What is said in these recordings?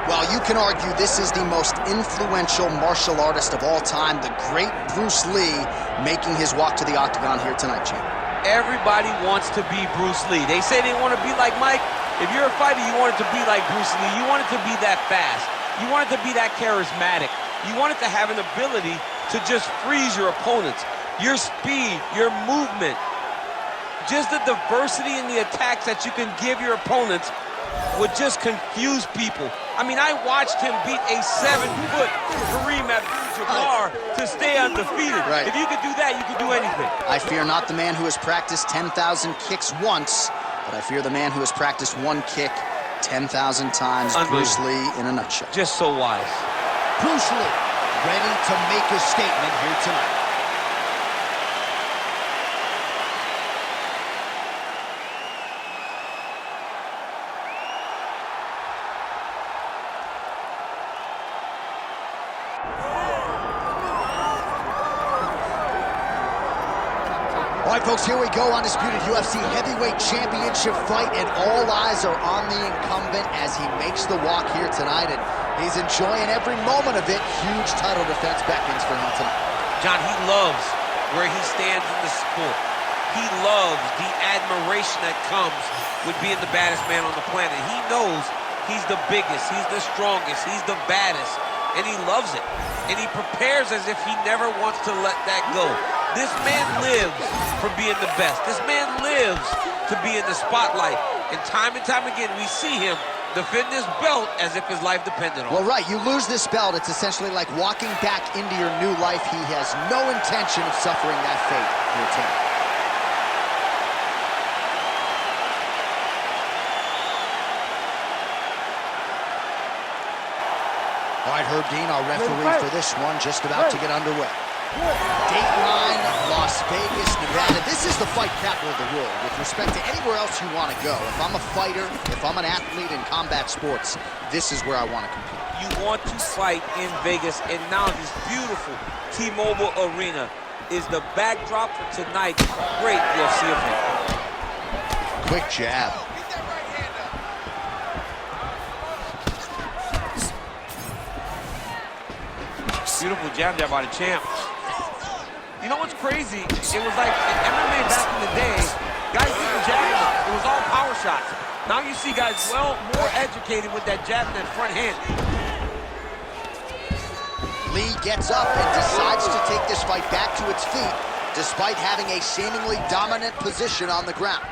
Well, you can argue this is the most influential martial artist of all time, the great Bruce Lee, making his walk to the octagon here tonight, champ. Everybody wants to be Bruce Lee. They say they want to be like Mike. If you're a fighter, you want it to be like Bruce Lee. You want it to be that fast. You want it to be that charismatic. You want it to have an ability to just freeze your opponents. Your speed, your movement, just the diversity in the attacks that you can give your opponents would just confuse people. I mean, I watched him beat a 7-foot Kareem Abdul-Jabbar to stay undefeated. Right. If you could do that, you could do anything. I fear not the man who has practiced 10,000 kicks once, but I fear the man who has practiced one kick 10,000 times. Bruce Lee in a nutshell. Just so wise. Bruce Lee, ready to make a statement here tonight. All right, folks, here we go. Undisputed UFC heavyweight championship fight, and all eyes are on the incumbent as he makes the walk here tonight, and he's enjoying every moment of it. Huge title defense beckons for him tonight. John, he loves where he stands in the sport. He loves the admiration that comes with being the baddest man on the planet. He knows he's the biggest, he's the strongest, he's the baddest, and he loves it. And he prepares as if he never wants to let that go. This man lives for being the best. This man lives to be in the spotlight. And time again, we see him defend this belt as if his life depended on it. Well, right, you lose this belt, it's essentially like walking back into your new life. He has no intention of suffering that fate here tonight. All right, Herb Dean, our referee for this one, just about to get underway. Dateline, Las Vegas, Nevada. This is the fight capital of the world with respect to anywhere else you want to go. If I'm a fighter, if I'm an athlete in combat sports, this is where I want to compete. You want to fight in Vegas, and now this beautiful T-Mobile Arena is the backdrop for tonight's great UFC event. Quick jab. Beautiful jab there by the champ. You know what's crazy? It was like in MMA back in the day, guys didn't jab enough. It was all power shots. Now you see guys more educated with that jab and that front hand. Lee gets up and decides to take this fight back to its feet, despite having a seemingly dominant position on the ground.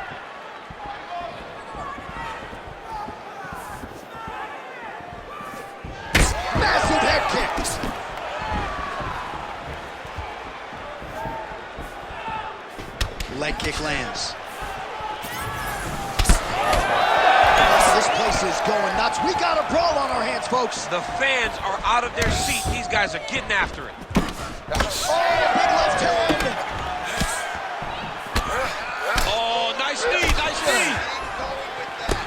Massive head kicks. Leg kick lands. This place is going nuts. We got a brawl on our hands, folks. The fans are out of their seat. These guys are getting after it. Oh, big left hand. Oh, nice knee, nice knee.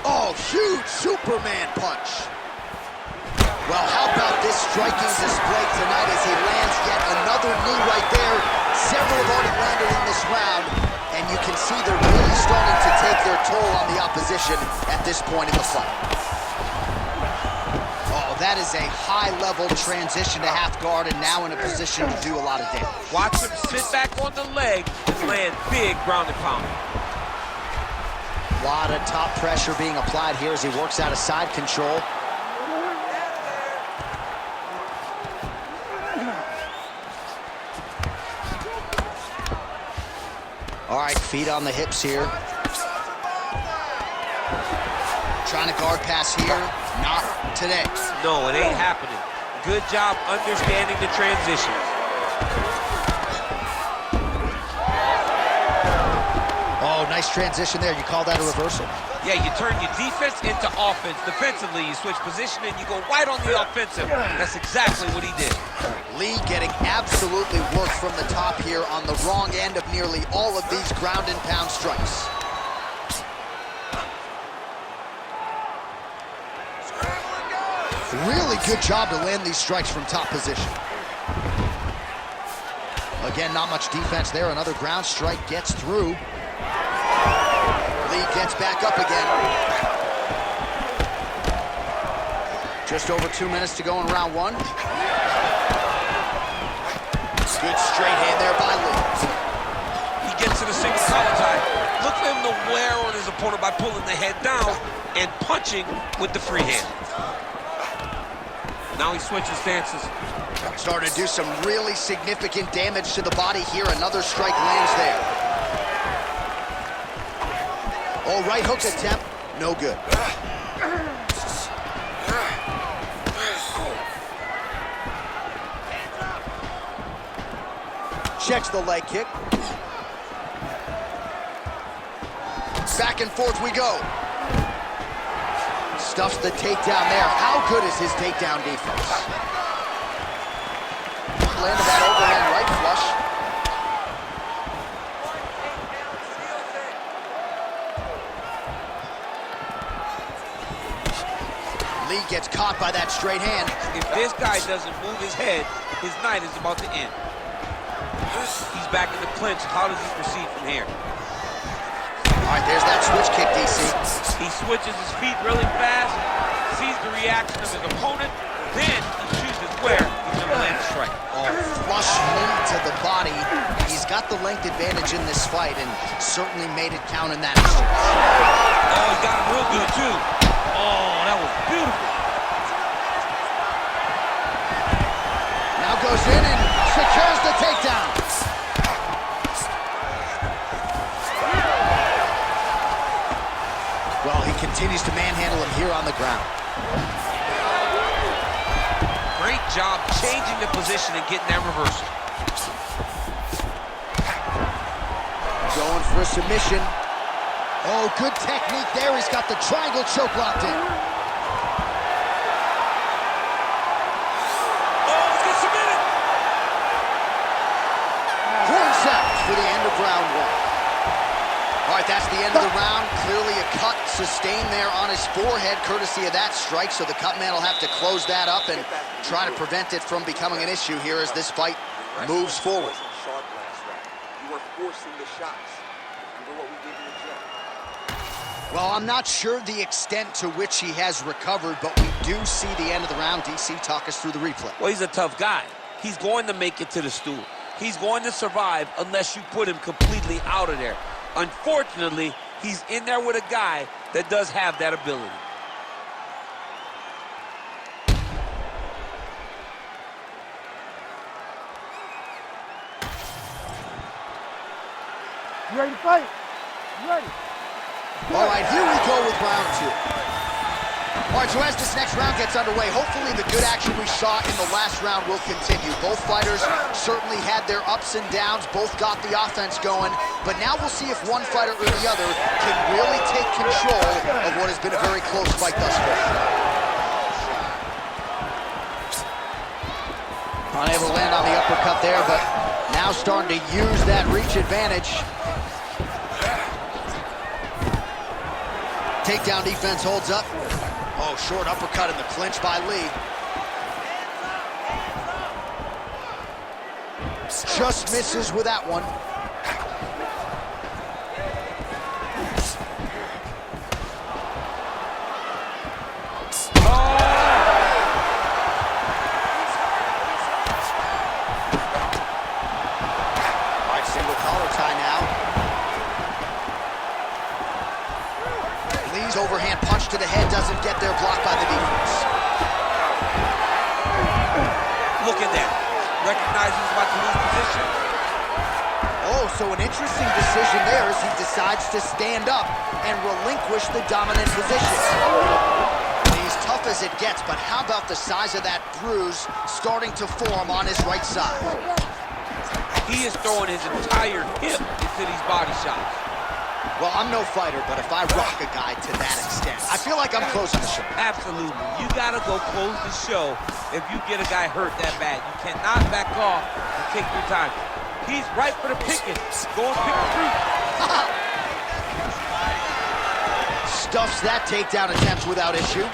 Oh, huge Superman punch. Well, how about this striking display tonight as he lands yet another knee right there. Several have already landed in this round, and you can see they're really starting to take their toll on the opposition at this point in the fight. Oh, that is a high-level transition to half guard, and now in a position to do a lot of damage. Watch him sit back on the leg and land big ground and pound. A lot of top pressure being applied here as he works out of side control. All right, feet on the hips here. Trying to guard pass here. Not today. No, it ain't happening. Good job understanding the transition. Oh, nice transition there. You call that a reversal? Yeah, you turn your defense into offense. Defensively, you switch position and you go right on the offensive. That's exactly what he did. Lee getting absolutely worked from the top here on the wrong end of nearly all of these ground and pound strikes. Really good job to land these strikes from top position. Again, not much defense there. Another ground strike gets through. Lee gets back up again. Just over 2 minutes to go in round one. Good straight hand there by Lee. He gets to the single collar tie. Look for him to wear on his opponent by pulling the head down and punching with the free hand. Now he switches stances. Starting to do some really significant damage to the body here. Another strike lands there. Oh, right hook attempt. No good. Checks the leg kick. Back and forth we go. Stuffs the takedown there. How good is his takedown defense? Landed that overhand right flush. Lee gets caught by that straight hand. If this guy doesn't move his head, his night is about to end. He's back in the clinch. How does he proceed from here? All right, there's that switch kick, DC. He switches his feet really fast, sees the reaction of his opponent, then he chooses where he's going to land a strike. Oh, flush knee to the body. He's got the length advantage in this fight and certainly made it count in that exchange. Oh, he got him real good, too. Oh, that was beautiful. Now goes in and secures the takedown. Well, he continues to manhandle him here on the ground. Great job changing the position and getting that reversal. Going for a submission. Oh, good technique there. He's got the triangle choke locked in. Oh, let's get submitted. Horn sounds for the end of round one. All right, that's the end of the round. Clearly a cut sustained there on his forehead, courtesy of that strike, so the cut man will have to close that up and try to prevent it from becoming an issue here as this fight moves forward. You were forcing the shots. Remember what we did in the gym. Well, I'm not sure the extent to which he has recovered, but we do see the end of the round. DC, talk us through the replay. Well, he's a tough guy. He's going to make it to the stool. He's going to survive unless you put him completely out of there. Unfortunately, he's in there with a guy that does have that ability. You ready to fight? You ready? All right, here we go with round two. All right, so as this next round gets underway, hopefully the good action we saw in the last round will continue. Both fighters certainly had their ups and downs, both got the offense going, but now we'll see if one fighter or the other can really take control of what has been a very close fight thus far. Unable to land on the uppercut there, but now starting to use that reach advantage. Takedown defense holds up. Oh, short uppercut in the clinch by Lee. Just misses with that one. All right, single collar tie now. Lee's overhand punch to the head doesn't get there, blocked by the defense. Look at that. Recognizes he's about to lose position. Oh, so an interesting decision there as he decides to stand up and relinquish the dominant position. He's tough as it gets, but how about the size of that bruise starting to form on his right side? He is throwing his entire hip into these body shots. Well, I'm no fighter, but if I rock a guy to that extent, I feel like I'm closing the show. Absolutely. You got to go close the show if you get a guy hurt that bad. You cannot back off and take your time. He's right for the picking. Go and pick the fruit. Stuffs that takedown attempt without issue.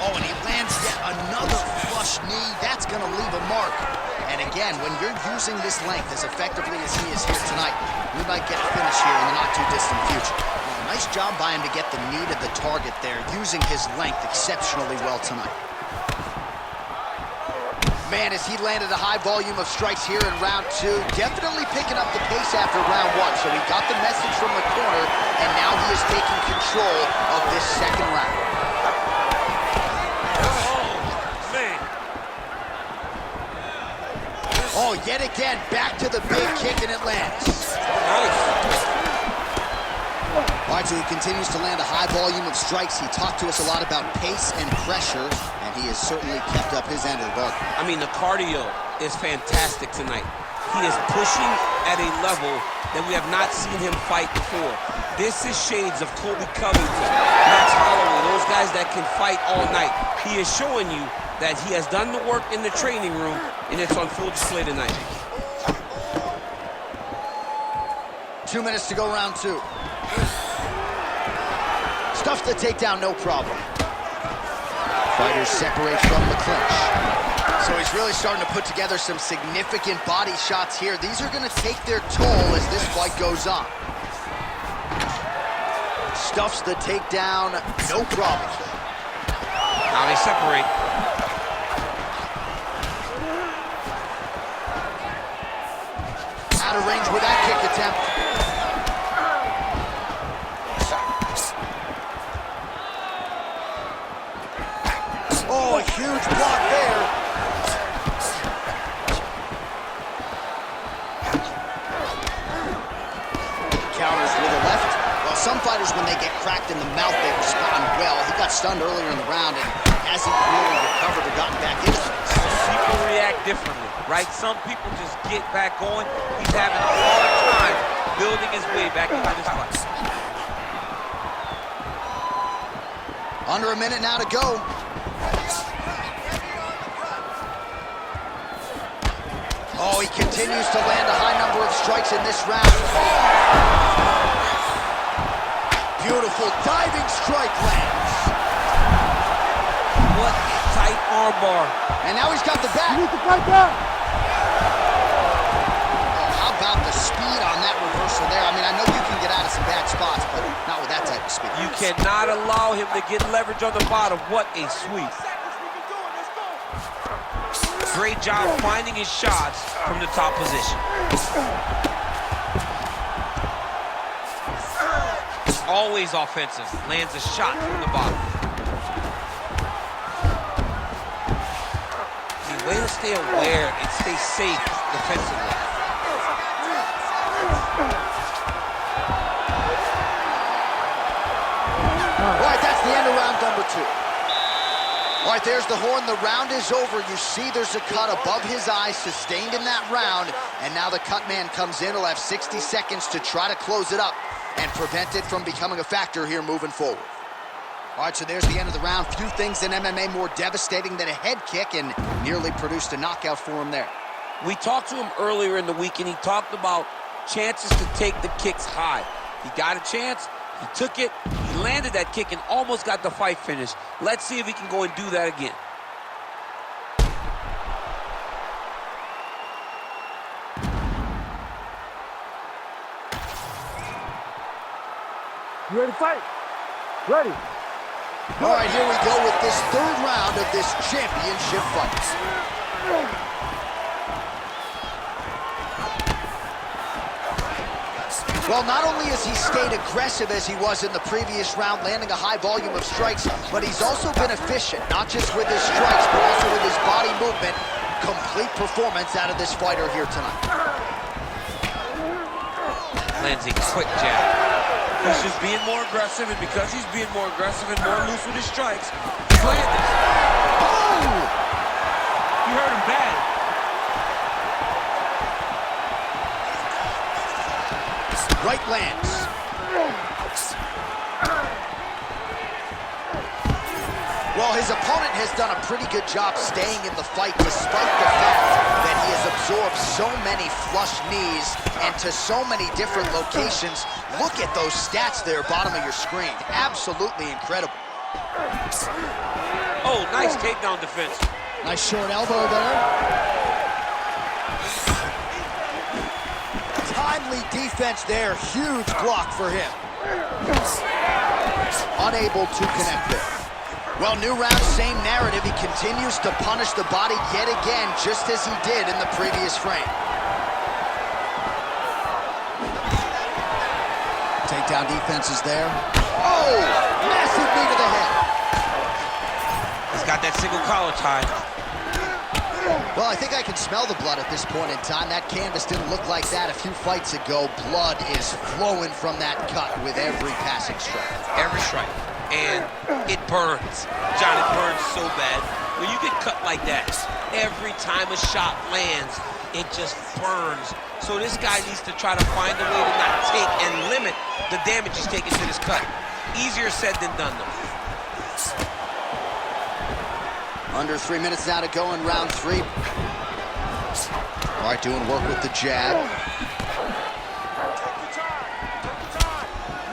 Oh, and he lands yet another flush knee. That's going to leave a mark. And again, when you're using this length as effectively as he is here tonight, we might get a finish here in the not-too-distant future. Well, nice job by him to get the knee to the target there, using his length exceptionally well tonight. Man, as he landed a high volume of strikes here in round 2, definitely picking up the pace after round 1. So he got the message from the corner, and now he is taking control of this second round. Oh, yet again, back to the big kick, and it lands. Nice. All right, so he continues to land a high volume of strikes. He talked to us a lot about pace and pressure, and he has certainly kept up his end of the bargain. I mean, the cardio is fantastic tonight. He is pushing at a level that we have not seen him fight before. This is shades of Colby Covington, Max Holloway, those guys that can fight all night. He is showing you that he has done the work in the training room, and it's on full display tonight. 2 minutes to go, round 2. Stuffs the takedown, no problem. Fighters separate from the clinch. So he's really starting to put together some significant body shots here. These are going to take their toll as this fight goes on. Stuffs the takedown, no problem. Now they separate. Out of range with that kick attempt. Oh, a huge block there. Counters with a left. Well, some fighters, when they get cracked in the mouth, they respond well. He got stunned earlier in the round and hasn't really recovered or gotten back into it. People react differently, right? Some people just get back going. He's having a hard time building his way back into this fight. Under a minute now to go. Oh, he continues to land a high number of strikes in this round. Beautiful diving strike lands. What a tight arm bar. And now he's got the back. You need to fight down. Oh, how about the speed on that reversal there? I mean, I know you can get out of some bad spots, but not with that type of speed. You cannot allow him to get leverage on the bottom. What a sweep. Great job finding his shots from the top position. Always offensive. Lands a shot from the bottom. The way to stay aware and stay safe defensively. All right, that's the end of round number 2. All right, there's the horn. The round is over. You see there's a cut above his eye, sustained in that round. And now the cut man comes in. He'll have 60 seconds to try to close it up and prevent it from becoming a factor here moving forward. All right, so there's the end of the round. Few things in MMA more devastating than a head kick, and nearly produced a knockout for him there. We talked to him earlier in the week, and he talked about chances to take the kicks high. He got a chance. He took it, he landed that kick, and almost got the fight finished. Let's see if he can go and do that again. You ready to fight? Ready. All right, here we go with this third round of this championship fight. Well, not only has he stayed aggressive as he was in the previous round, landing a high volume of strikes, but he's also been efficient, not just with his strikes, but also with his body movement. Complete performance out of this fighter here tonight. Lands a quick jab. He's just being more aggressive, and because he's being more aggressive and more loose with his strikes, he's landing. Oh! You heard him bad. Right lands. Well, his opponent has done a pretty good job staying in the fight despite the fact that he has absorbed so many flush knees and to so many different locations. Look at those stats there, bottom of your screen. Absolutely incredible. Oh, nice takedown defense. Nice short elbow there. Timely defense there. Huge block for him. Unable to connect there. Well, new round, same narrative. He continues to punish the body yet again, just as he did in the previous frame. Takedown defense is there. Oh, massive knee to the head. He's got that single collar tie. Well, I think I can smell the blood at this point in time. That canvas didn't look like that a few fights ago. Blood is flowing from that cut with every passing strike. Every strike. And it burns. John, it burns so bad. When you get cut like that, every time a shot lands, it just burns. So this guy needs to try to find a way to not take and limit the damage he's taking to this cut. Easier said than done, though. Under 3 minutes now to go in round 3. All right, doing work with the jab.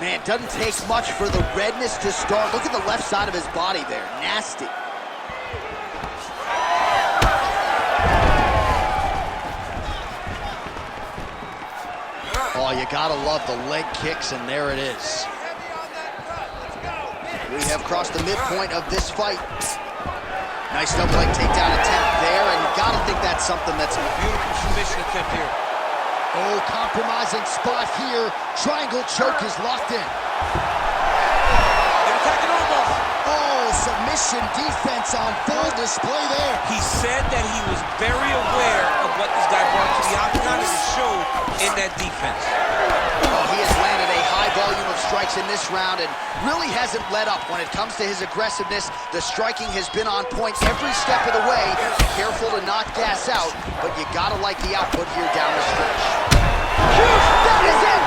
Man, it doesn't take much for the redness to start. Look at the left side of his body there. Nasty. Oh, you gotta love the leg kicks, and there it is. We have crossed the midpoint of this fight. Nice double leg takedown attempt there, and you gotta think that's something that's a Beautiful submission attempt here. oh, compromising spot here. Triangle choke is locked in. They're attacking almost. Oh, submission defense on full display there. He said that he was very aware of what this guy brought to the octagon, and it showed in that defense. Oh, he has landed a high volume of strikes in this round and really hasn't let up when it comes to his aggressiveness. The striking has been on point every step of the way. Careful to not gas out, but you gotta like the output here down the stretch. That is it!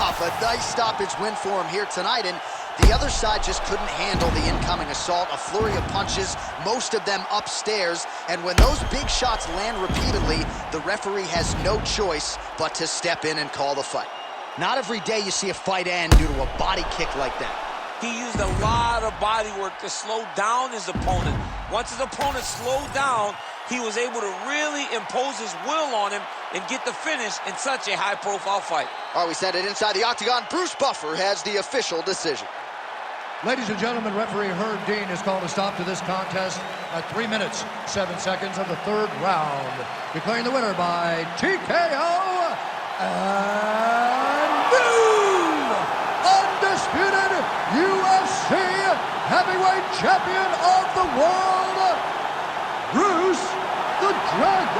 Off a nice stoppage win for him here tonight, and the other side just couldn't handle the incoming assault. A flurry of punches, most of them upstairs, and when those big shots land repeatedly, the referee has no choice but to step in and call the fight. Not every day you see a fight end due to a body kick like that. He used a lot of body work to slow down his opponent. Once his opponent slowed down, he was able to really impose his will on him and get the finish in such a high-profile fight. All right, we set it inside the octagon. Bruce Buffer has the official decision. Ladies and gentlemen, referee Herb Dean has called a stop to this contest at 3 minutes, 7 seconds of the third round, declaring the winner by TKO and new undisputed UFC heavyweight champion of the world, Bruce the Dragon